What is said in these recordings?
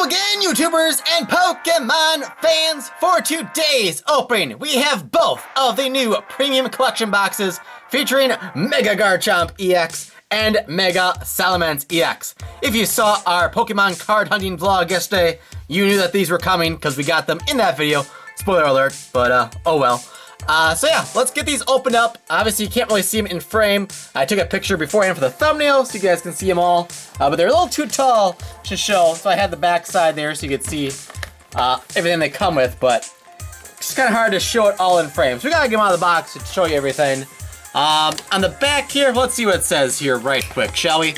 Hello again, YouTubers and Pokemon fans! For today's opening, we have both of the new premium collection boxes featuring Mega Garchomp EX and Mega Salamence EX. If you saw our Pokemon card hunting vlog yesterday, you knew that these were coming because we got them in that video. Spoiler alert, but oh well. So yeah, let's get these opened up. Obviously, you can't really see them in frame. I took a picture beforehand for the thumbnail so you guys can see them all. But they're a little too tall to show, so I had the back side there so you could see everything they come with, but it's kind of hard to show it all in frame. So we gotta get them out of the box to show you everything. On the back here, let's see what it says here right quick, shall we?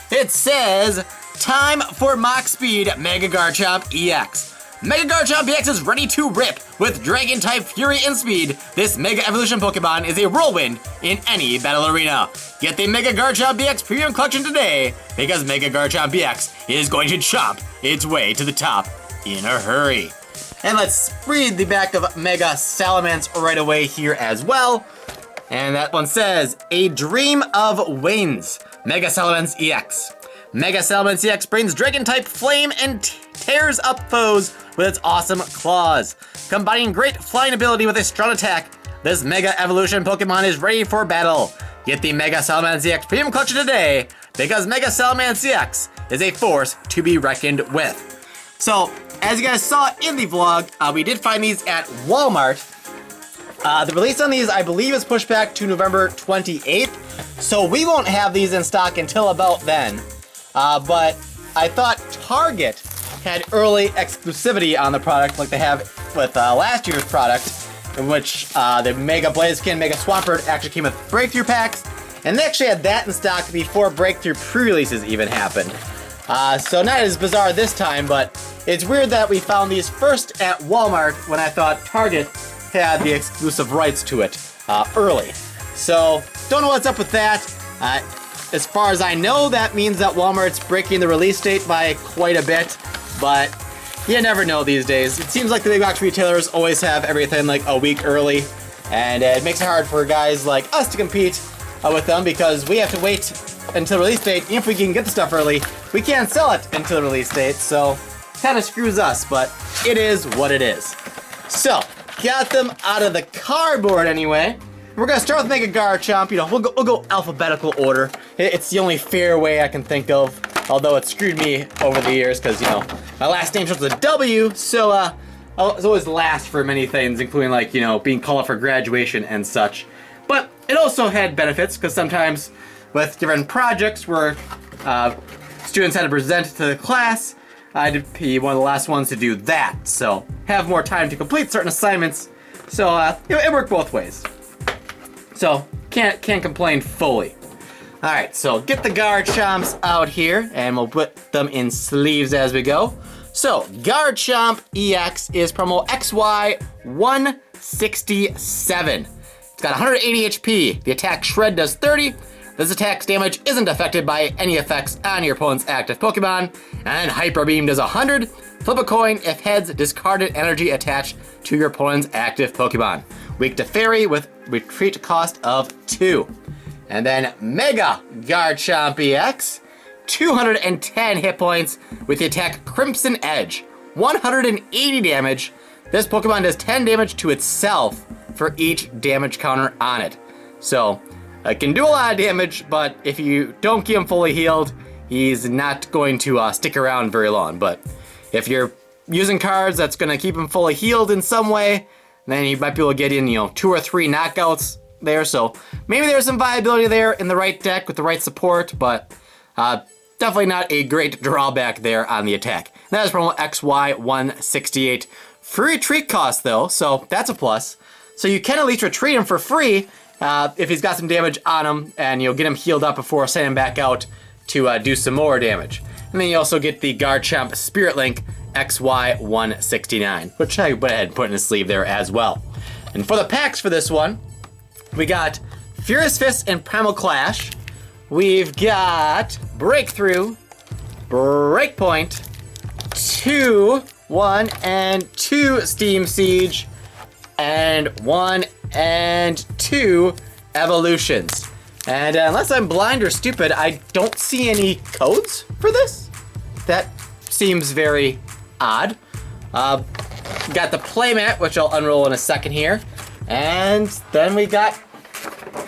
It says, time for Mach Speed Mega Garchomp EX. Mega Garchomp EX is ready to rip. With Dragon-type Fury and Speed, this Mega Evolution Pokemon is a whirlwind in any battle arena. Get the Mega Garchomp EX Premium Collection today, because Mega Garchomp EX is going to chomp its way to the top in a hurry. And let's read the back of Mega Salamence right away here as well. And that one says, a dream of wings, Mega Salamence EX. Mega Salamence EX brings Dragon-type Flame and tears up foes with its awesome claws. Combining great flying ability with a strong attack, this Mega Evolution Pokemon is ready for battle. Get the Mega Salamence EX Premium Collection today, because Mega Salamence EX is a force to be reckoned with. So, as you guys saw in the vlog, we did find these at Walmart. The release on these, I believe, is pushed back to November 28th, so we won't have these in stock until about then. But I thought Target had early exclusivity on the product like they have with last year's product, in which the Mega Blaziken, Mega Swampert actually came with breakthrough packs, and they actually had that in stock before breakthrough pre-releases even happened. So not as bizarre this time, but it's weird that we found these first at Walmart when I thought Target had the exclusive rights to it early. So don't know what's up with that. As far as I know, that means that Walmart's breaking the release date by quite a bit, but you never know these days. It seems like the big box retailers always have everything like a week early, and it makes it hard for guys like us to compete with them because we have to wait until the release date. If we can get the stuff early, we can't sell it until the release date, so kind of screws us, but it is what it is. So, got them out of the cardboard anyway. We're gonna start with Mega Garchomp. You know, we'll go alphabetical order. It's the only fair way I can think of, although it screwed me over the years because, you know, my last name starts with a W, so it's always last for many things, including, like, you know, being called up for graduation and such. But it also had benefits because sometimes with different projects where students had to present to the class, I'd be one of the last ones to do that, so have more time to complete certain assignments. So it worked both ways. So can't complain fully. All right, so get the Garchomps out here, and we'll put them in sleeves as we go. So Garchomp EX is promo XY 167. It's got 180 HP. The attack Shred does 30. This attack's damage isn't affected by any effects on your opponent's active Pokemon. And Hyper Beam does 100. Flip a coin if heads, discarded energy attached to your opponent's active Pokemon. Weak to Fairy with retreat cost of 2. And then Mega Garchomp EX, 210 hit points with the attack Crimson Edge, 180 damage. This Pokemon does 10 damage to itself for each damage counter on it. So, it can do a lot of damage, but if you don't get him fully healed, he's not going to stick around very long. But if you're using cards that's going to keep him fully healed in some way, then you might be able to get in, you know, 2 or 3 knockouts there. So maybe there's some viability there in the right deck with the right support, but definitely not a great drawback there on the attack. That is promo XY 168. Free retreat cost though, so that's a plus. So you can at least retreat him for free if he's got some damage on him, and you'll get him healed up before sending him back out to do some more damage. And then you also get the Garchomp Spirit Link XY 169, which I went ahead and put in a sleeve there as well. And for the packs for this one, we got Furious Fist and Primal Clash. We've got Breakthrough, Breakpoint, 2, 1, and 2 Steam Siege, and 1 and 2 Evolutions. And unless I'm blind or stupid, I don't see any codes for this. That seems very odd. Got the Playmat, which I'll unroll in a second here. And then we got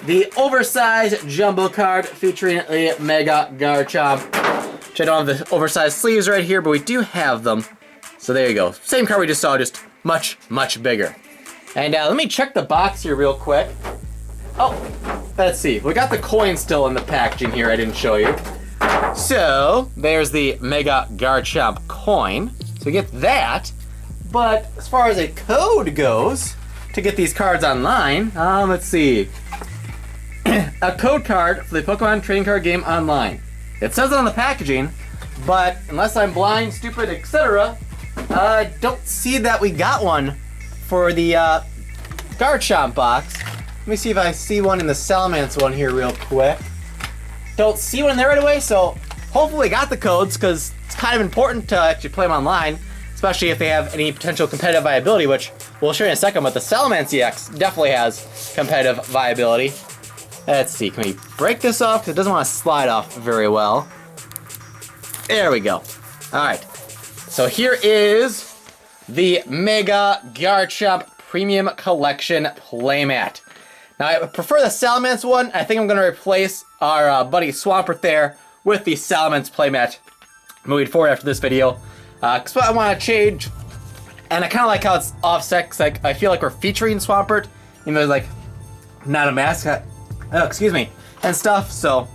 the oversized jumbo card featuring the Mega Garchomp, which I don't have the oversized sleeves right here, but we do have them. So there you go. Same card we just saw, just much, much bigger. And let me check the box here real quick. Oh, let's see. We got the coin still in the packaging here I didn't show you. So there's the Mega Garchomp coin. So we get that. But as far as a code goes to get these cards online, let's see. A code card for the Pokemon trading card game online. It says it on the packaging, but unless I'm blind, stupid, etc., I don't see that we got one for the Garchomp box. Let me see if I see one in the Salamence one here real quick. Don't see one in there right away, so hopefully got the codes, because it's kind of important to actually play them online, especially if they have any potential competitive viability, which we'll show you in a second, but the Salamence EX definitely has competitive viability. Let's see, can we break this off? Because it doesn't want to slide off very well. There we go. All right, so here is the Mega Garchomp Premium Collection Playmat. Now, I prefer the Salamence one. I think I'm going to replace our buddy Swampert there with the Salamence Playmat moving forward after this video. Because I want to change, and I kind of like how it's offset, because I feel like we're featuring Swampert, even though like not a mascot. Oh, excuse me, and stuff. So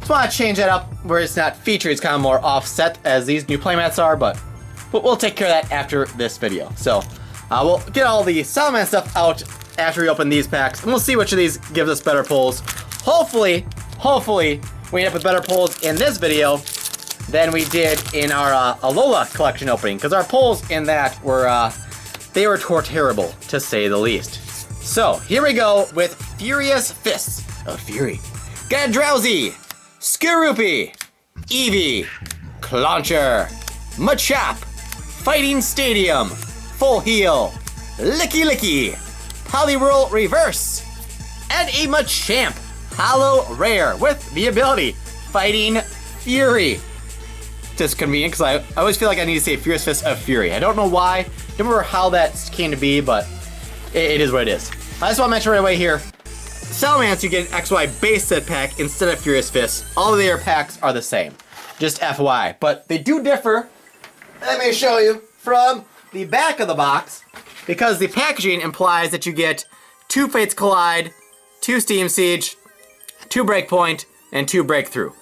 just want to change that up where it's not featured. It's kind of more offset as these new playmats are, but we'll take care of that after this video. So we'll get all the Salamence stuff out after we open these packs, and we'll see which of these gives us better pulls. Hopefully, we end up with better pulls in this video than we did in our Alola collection opening, because our pulls in that were, they were terrible, to say the least. So, here we go with Furious Fists of Fury, Gadrowsy, Skorupi, Eevee, Clauncher, Machop, Fighting Stadium, Full Heal, Licky Licky, Poliwhirl Reverse, and a Machamp Holo Rare with the ability Fighting Fury. Just convenient, because I always feel like I need to say Furious Fist of Fury. I don't know why, don't remember how that came to be, but it is what it is. I just want to mention right away here, Salamence, you get an XY base set pack instead of Furious Fist. All of their packs are the same, just FYI. But they do differ, let me show you, from the back of the box, because the packaging implies that you get 2 Fates Collide, 2 Steam Siege, 2 Breakpoint, and 2 Breakthrough.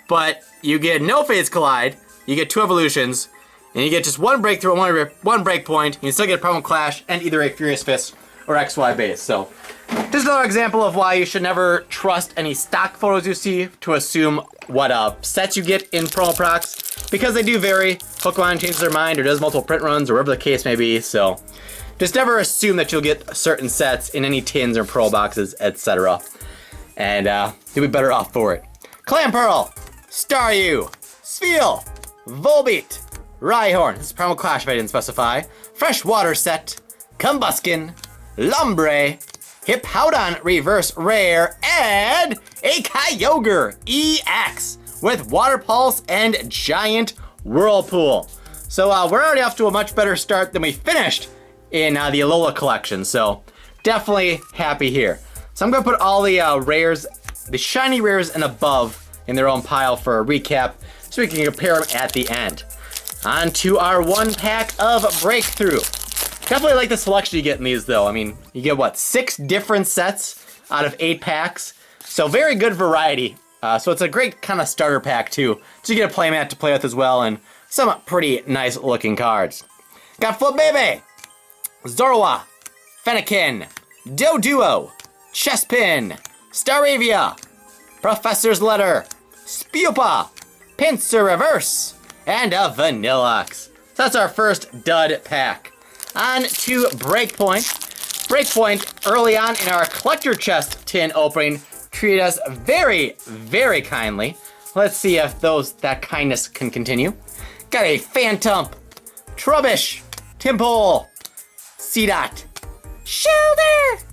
But you get no Fates Collide, you get 2 Evolutions, and you get just 1 Breakthrough and 1 Breakpoint. You still get a Problem Clash and either a Furious Fist or XY base. So, just another example of why you should never trust any stock photos you see to assume what sets you get in promo procs, because they do vary. Pokemon changes their mind or does multiple print runs or whatever the case may be. So, just never assume that you'll get certain sets in any tins or pro boxes, etc. And you'll be better off for it. Clamperl, Staryu, Spheal, Volbeat, Rhyhorn, this is Primal Clash if I didn't specify, Freshwater Set, Combuskin, Lombre, Hippowdon Reverse Rare, and a Kyogre EX with Water Pulse and Giant Whirlpool. So we're already off to a much better start than we finished in the Alola collection, so definitely happy here. So I'm going to put all the rares, the shiny rares and above, in their own pile for a recap, so we can compare them at the end. On to our 1 pack of Breakthrough. Definitely like the selection you get in these though. I mean, you get what, 6 different sets out of 8 packs? So very good variety. So it's a great kind of starter pack too. So you get a playmat to play with as well, and some pretty nice looking cards. Got Flabebe, Zorua, Fennekin, Doduo, Chespin, Staravia, Professor's Letter, Spupa, Pinsir Reverse, and a Vanilluxe. So that's our first dud pack. On to Breakpoint. Breakpoint, early on in our collector chest tin opening, treated us very, very kindly. Let's see if that kindness can continue. Got a Phantump, Trubbish, Timpole, Seedot, Shelter,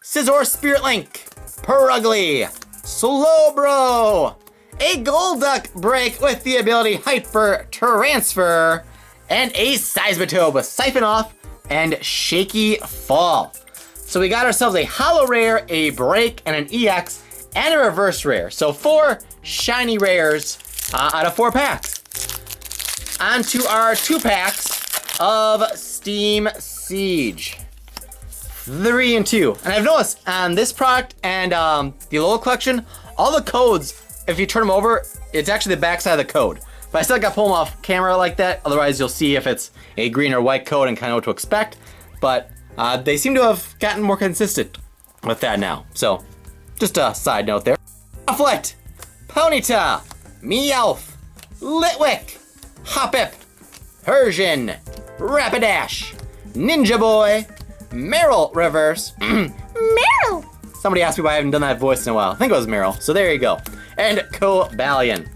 Scizor Spirit Link, Purugly, Slowbro, a Golduck Break with the ability Hyper Transfer, and a Seismitoad with Siphon Off and Shaky Fall. So we got ourselves a Holo Rare, a Break, and an EX, and a Reverse Rare. So 4 shiny rares out of 4 packs. On to our 2 packs of Steam Siege. 3 and 2. And I've noticed on this product and the Alola collection, all the codes, if you turn them over, it's actually the backside of the code. But I still got to pull them off camera like that. Otherwise, you'll see if it's a green or white code and kind of what to expect. But they seem to have gotten more consistent with that now. So, just a side note there. Rufflet, Ponyta, Meowth, Litwick, Hoppip, Persian, Rapidash, Ninja Boy, Meryl Reverse. Meryl! Somebody asked me why I haven't done that voice in a while. I think it was Meryl, so there you go. And Cobalion.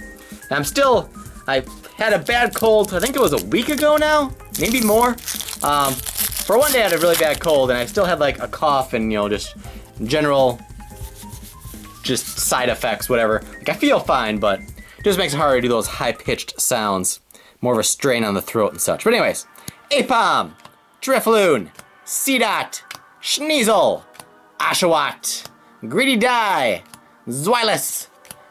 I had a bad cold, I think it was a week ago now, maybe more. For one day I had a really bad cold and I still had like a cough and, you know, just general, just side effects, whatever. Like I feel fine, but it just makes it harder to do those high-pitched sounds. More of a strain on the throat and such. But anyways, Apom, Drifloon, Seedot, Sneasel, Oshawott, Greedy Die, Zweilous,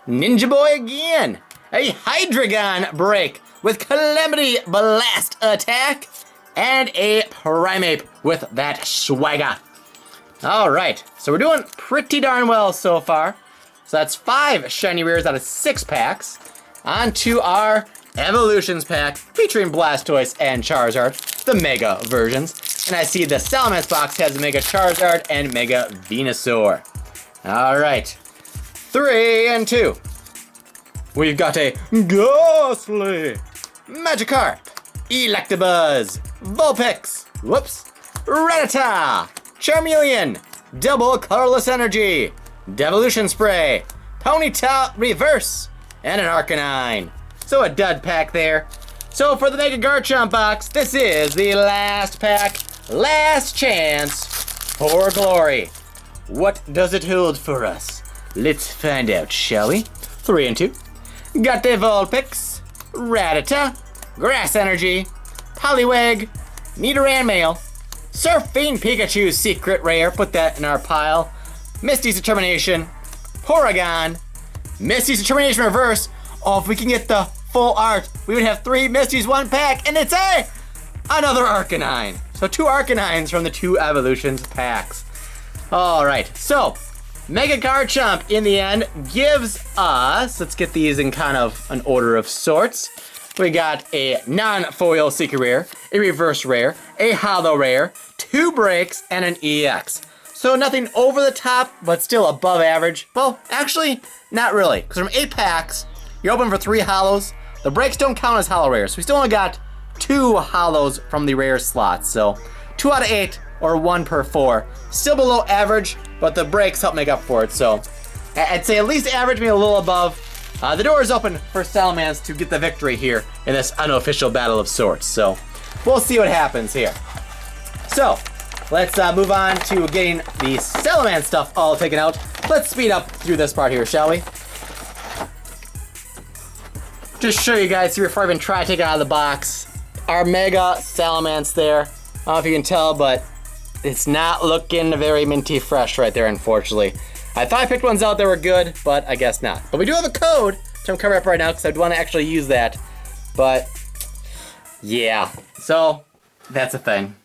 Ninja Boy again, a Hydreigon Break with Calamity Blast Attack, and a Primeape with that swagger. Alright, so we're doing pretty darn well so far. So that's 5 shiny rares out of 6 packs. On to our Evolutions pack featuring Blastoise and Charizard, the Mega versions. And I see the Salamence box has Mega Charizard and Mega Venusaur. Alright, 3 and 2. We've got a Ghastly, Magikarp, Electabuzz, Vulpix, Rattata, Charmeleon, Double Colorless Energy, Devolution Spray, Ponyta Reverse, and an Arcanine. So a dud pack there. So for the Mega Garchomp box, this is the last pack, last chance for glory. What does it hold for us? Let's find out, shall we? 3 and 2. Got the Vulpix, Rattata, Grass Energy, Poliwag, Nidoran Male, Surfing Pikachu Secret Rare, put that in our pile, Misty's Determination, Porygon, Misty's Determination Reverse. Oh, if we can get the full art, we would have 3 Misties, 1 pack, and it's another Arcanine. So 2 Arcanines from the 2 Evolutions packs. Alright, so Mega Garchomp in the end gives us, let's get these in kind of an order of sorts. We got a non-foil Secret Rare, a Reverse Rare, a Holo Rare, 2 Breaks, and an EX. So nothing over the top, but still above average. Well, actually, not really, because from 8 packs, you're open for 3 Holos. The Breaks don't count as Holo Rares, so we still only got 2 Holos from the rare slots. So 2 out of 8, or 1 per 4. Still below average, but the Breaks help make up for it. So I'd say at least average, maybe a little above. The door is open for Salamence to get the victory here in this unofficial battle of sorts. So we'll see what happens here. So let's move on to getting the Salamence stuff all taken out. Let's speed up through this part here, shall we? Just show you guys here before I even try to take it out of the box. Our Mega Salamence there. I don't know if you can tell, but it's not looking very minty fresh right there, unfortunately. I thought I picked ones out that were good, but I guess not. But we do have a code, which I'm covering up right now because I want to actually use that. But yeah, so that's a thing.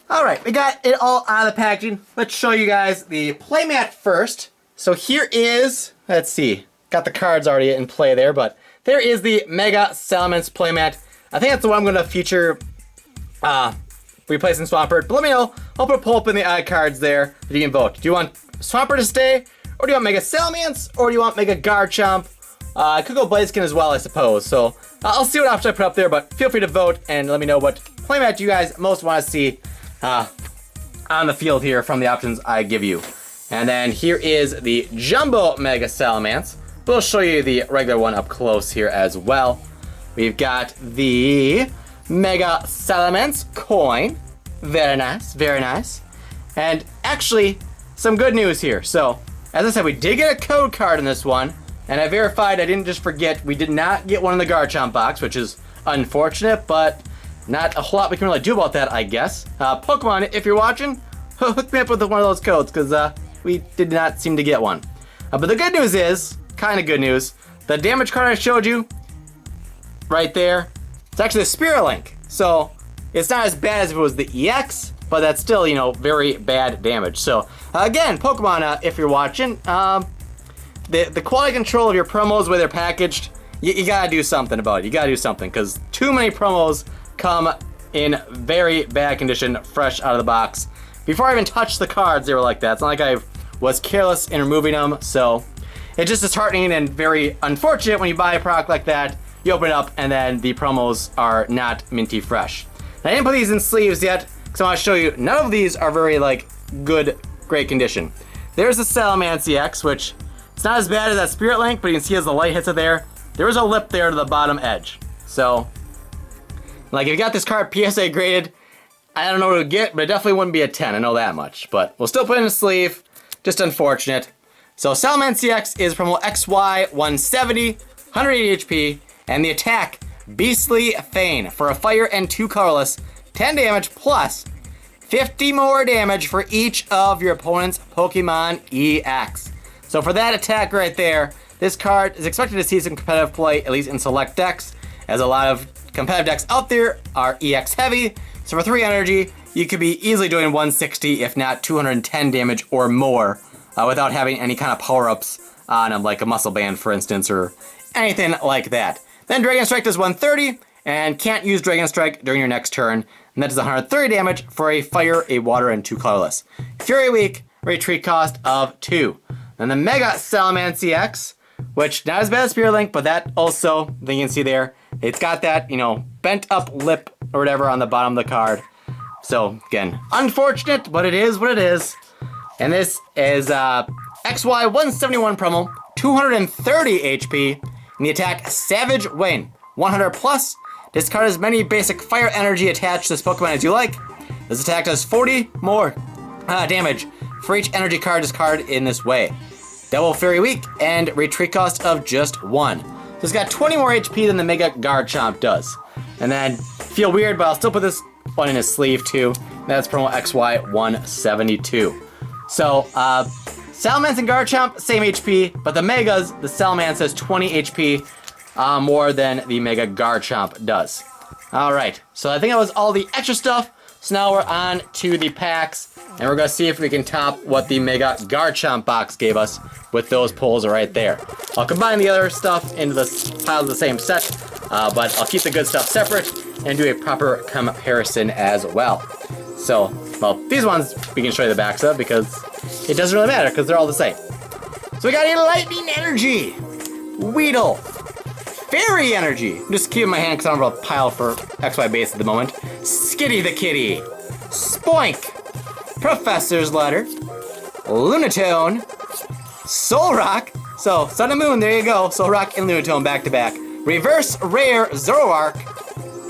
Alright, we got it all out of the packaging. Let's show you guys the playmat first. So here is, let's see, got the cards already in play there, but there is the Mega Salamence playmat. I think that's the one I'm going to feature replacing Swampert. But let me know. I'll put a poll up in the iCards there that you can vote. Do you want Swampert to stay? Or do you want Mega Salamence? Or do you want Mega Garchomp? I could go Blaziken as well, I suppose. So I'll see what option I put up there, but feel free to vote and let me know what playmat you guys most want to see on the field here from the options I give you. And then here is the Jumbo Mega Salamence. We'll show you the regular one up close here as well. We've got the Mega Salamence coin. Very nice, very nice. And actually some good news here. So, as I said, we did get a code card in this one, and I verified, I didn't just forget, we did not get one in the Garchomp box, which is unfortunate, but not a whole lot we can really do about that, I guess. Pokemon, if you're watching, hook me up with one of those codes, because we did not seem to get one. But the good news is, kind of good news, the damage card I showed you, right there, it's actually a Spirit Link. So, it's not as bad as if it was the EX, but that's still, you know, very bad damage. So, again, Pokemon, if you're watching, the quality control of your promos, the way they're packaged, you gotta do something about it. You gotta do something, because too many promos come in very bad condition, fresh out of the box. Before I even touched the cards, they were like that. It's not like I was careless in removing them, so it's just disheartening and very unfortunate when you buy a product like that, you open it up, and then the promos are not minty fresh. And I didn't put these in sleeves yet, because I want to show you, none of these are very, like, good, great condition. There's the Salamence EX, which it's not as bad as that Spirit Link, but you can see as the light hits it there is a lip there to the bottom edge. So, like, if you got this card PSA graded, I don't know what it would get, but it definitely wouldn't be a 10, I know that much. But we'll still put it in a sleeve, just unfortunate. So Salamence EX is promo XY 170, 180 HP, and the attack, Beastly Fane, for a fire and 2 colorless, 10 damage plus 50 more damage for each of your opponent's Pokemon EX. So for that attack right there, this card is expected to see some competitive play, at least in select decks, as a lot of competitive decks out there are EX heavy. So for 3 energy, you could be easily doing 160, if not 210 damage or more, without having any kind of power-ups on them, like a Muscle Band, for instance, or anything like that. Then Dragon Strike does 130, and can't use Dragon Strike during your next turn, and that does 130 damage for a fire, a water, and 2 colorless. Fury Weak, retreat cost of 2. Then the Mega Salamence EX, which not as bad as Spirit Link, but that also, you can see there, it's got that, you know, bent up lip or whatever on the bottom of the card. So again, unfortunate, but it is what it is. And this is XY 171 promo, 230 HP, and the attack Savage Wing, 100 plus. Discard as many basic fire energy attached to this Pokemon as you like. This attack does 40 more damage for each energy card discarded in this way. Double Fury Weak and retreat cost of just 1. So it's got 20 more HP than the Mega Garchomp does. And then, feel weird, but I'll still put this one in his sleeve too. That's promo XY 172. So, Salamence and Garchomp, same HP, but the Megas, the Salamence has 20 HP more than the Mega Garchomp does. Alright, so I think that was all the extra stuff. So now we're on to the packs, and we're going to see if we can top what the Mega Garchomp box gave us with those pulls right there. I'll combine the other stuff into this pile of the same set, but I'll keep the good stuff separate and do a proper comparison as well. So, well, these ones we can show you the backs of because it doesn't really matter because they're all the same. So we got a Lightning Energy, Weedle, Fairy Energy, I'm just keeping my hand because I don't have a pile for XY base at the moment, Skitty the Kitty, Spoink, Professor's Letter, Lunatone, Solrock, so Sun and Moon, there you go, Solrock and Lunatone back to back, Reverse Rare Zoroark,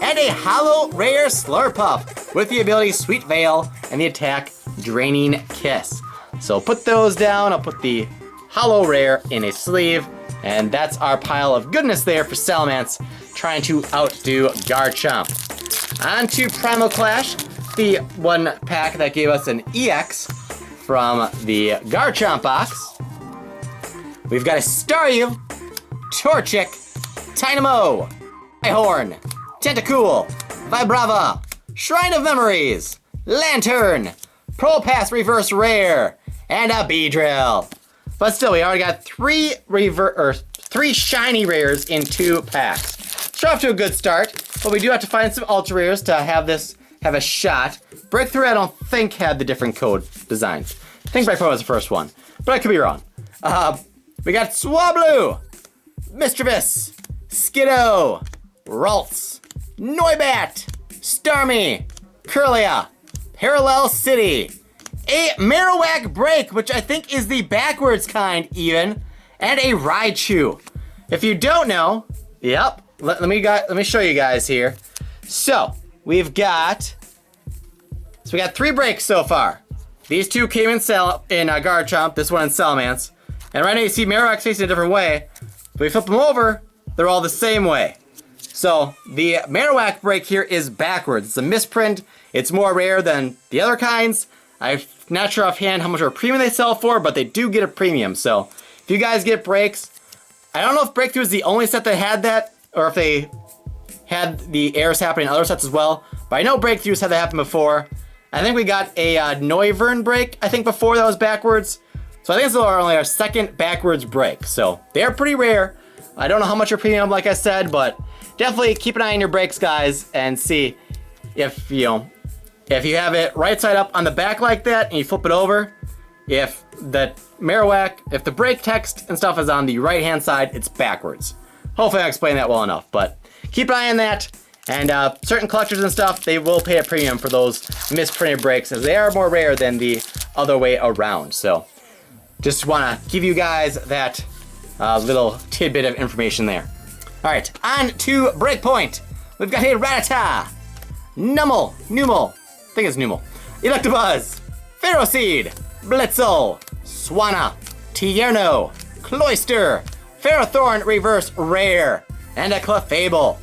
and a Hollow Rare Slurpuff with the ability Sweet Veil and the attack Draining Kiss. So put those down, I'll put the Hollow Rare in a sleeve, and that's our pile of goodness there for Salamence, trying to outdo Garchomp. On to Primal Clash, the one pack that gave us an EX from the Garchomp box. We've got a Staryu, Torchic, Tynamo, Rhyhorn, Tentacool, Vibrava, Shrine of Memories, Lantern, Propass Reverse Rare, and a Beedrill. But still, we already got three shiny rares in 2 packs. So off to a good start, but we do have to find some ultra rares to have this have a shot. Breakthrough, I don't think had the different code designs. I think Breakthrough was the first one, but I could be wrong. We got Swablu, Mischievous, Skiddo, Ralts, Noibat, Starmie, Kirlia, Parallel City, a Marowak Break, which I think is the backwards kind even, and a Raichu. If you don't know, yep, let me show you guys here. So we got 3 breaks so far. these two came in Garchomp, this one in Salamence. And right now you see Marowak's facing a different way. But we flip them over, they're all the same way. So the Marowak Break here is backwards. It's a misprint. It's more rare than the other kinds. I'm not sure offhand how much of a premium they sell for, but they do get a premium. So if you guys get breaks, I don't know if Breakthrough is the only set that had that, or if they had the errors happening in other sets as well. But I know Breakthroughs had that happen before. I think we got a Noivern break, I think, before that was backwards. So I think it's only our second backwards break. So they're pretty rare. I don't know how much are premium, like I said, but definitely keep an eye on your breaks, guys, and see if you have it right side up on the back like that and you flip it over, if the Marowak, if the break text and stuff is on the right hand side, it's backwards. Hopefully I explained that well enough, but keep an eye on that. And certain collectors and stuff, they will pay a premium for those misprinted breaks, as they are more rare than the other way around. So just want to give you guys that little tidbit of information there. All right, on to Breakpoint. We've got a Rattata, Numel, I think it's Numel, Electabuzz, Ferroseed, Blitzel, Swanna, Tierno, Cloyster, Ferrothorn Reverse Rare, and a Clefable.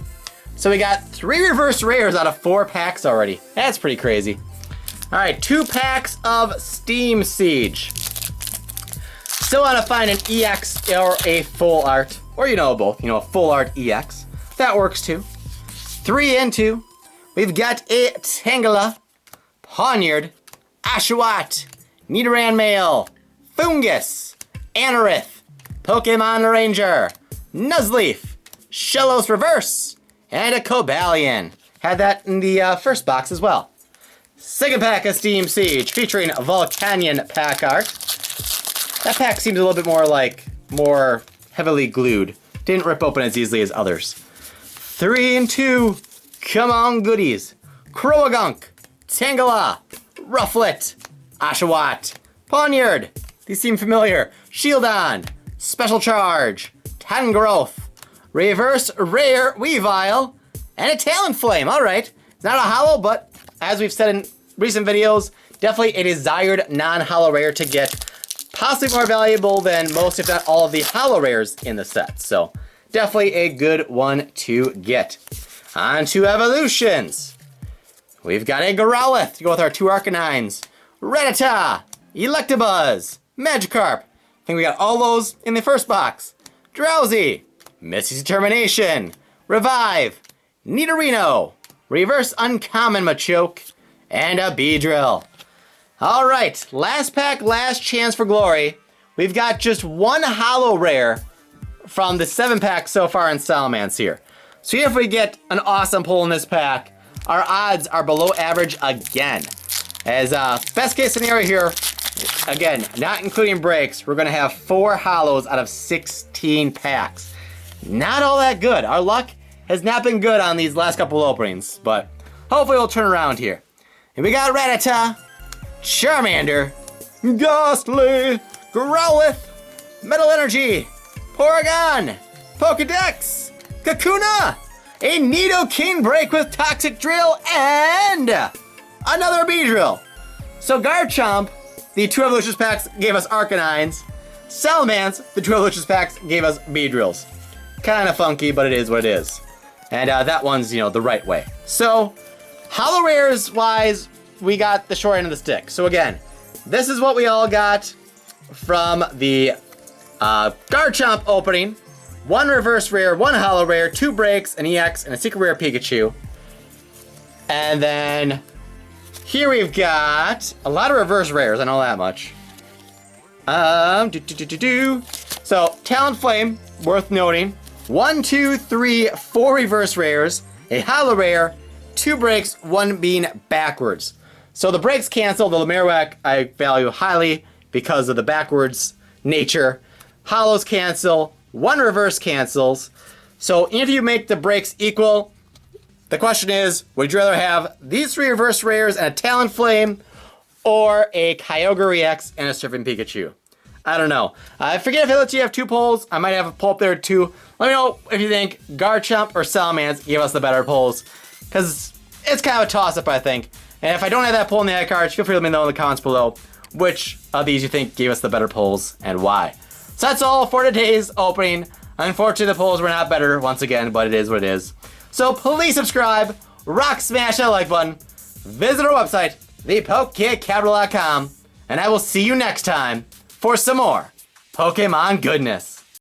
So we got 3 reverse rares out of 4 packs already. That's pretty crazy. All right, 2 packs of Steam Siege. Still want to find an EX or a full art, or both, a full art EX. That works too. 3 into, we've got a Tangela, Pawniard, Ashwat, Nidoran Male, Fungus, Anorith, Pokemon Ranger, Nuzleaf, Shellos Reverse, and a Cobalion. Had that in the first box as well. Second pack of Steam Siege featuring Volcanion pack art. That pack seems a little bit more heavily glued. Didn't rip open as easily as others. 3 and 2. Come on, goodies. Croagunk, Tangela, Rufflet, Ashwat, Pawniard. These seem familiar. Shieldon, Special Charge, Tangrowth, Reverse Rare Weavile, and a Talonflame. All right. It's not a holo, but as we've said in recent videos, definitely a desired non-holo rare to get. Possibly more valuable than most, if not all, of the holo rares in the set. So definitely a good one to get. On to evolutions. We've got a Growlithe to go with our 2 Arcanines. Rattata, Electabuzz, Magikarp. I think we got all those in the first box. Drowsy, Misty Determination, Revive, Nidorino, Reverse Uncommon Machoke, and a Beedrill. All right, last pack, last chance for glory. We've got just 1 holo rare from the 7 pack so far in Salamence here. So if we get an awesome pull in this pack, our odds are below average again. As best case scenario here, again, not including breaks, we're gonna have 4 holos out of 16 packs. Not all that good. Our luck has not been good on these last couple openings, but hopefully we'll turn around here. And we got Rattata, Charmander, Ghastly, Growlithe, Metal Energy, Porygon, Pokedex, Kakuna, a Nidoking break with Toxic Drill, and another Beedrill. So Garchomp, the 2 Evolutions packs gave us Arcanines. Salamence, the 2 Evolutions packs gave us Beedrills. Kind of funky, but it is what it is. And that one's, the right way. So, holo rares wise, we got the short end of the stick. So again, this is what we all got from the Garchomp opening. 1 reverse rare, 1 holo rare, 2 breaks, an EX, and a secret rare Pikachu. And then here we've got a lot of reverse rares, I know that much. So, Talonflame, worth noting. 1, 2, 3, 4 reverse rares, a holo rare, 2 breaks, 1 being backwards. So the breaks cancel, the Marowak I value highly because of the backwards nature. Holos cancel, 1 reverse cancels. So if you make the breaks equal, the question is, would you rather have these 3 reverse rares and a Talonflame, or a Kyogre EX and a Surfing Pikachu? I don't know. I forget if it lets you have 2 polls. I might have a poll up there too. Let me know if you think Garchomp or Salamence gave us the better polls, because it's kind of a toss-up, I think. And if I don't have that poll in the ad cards, feel free to let me know in the comments below which of these you think gave us the better pulls and why. So that's all for today's opening. Unfortunately, the polls were not better once again, but it is what it is. So please subscribe, rock smash that like button, visit our website, thepokecapital.com, and I will see you next time for some more Pokemon goodness.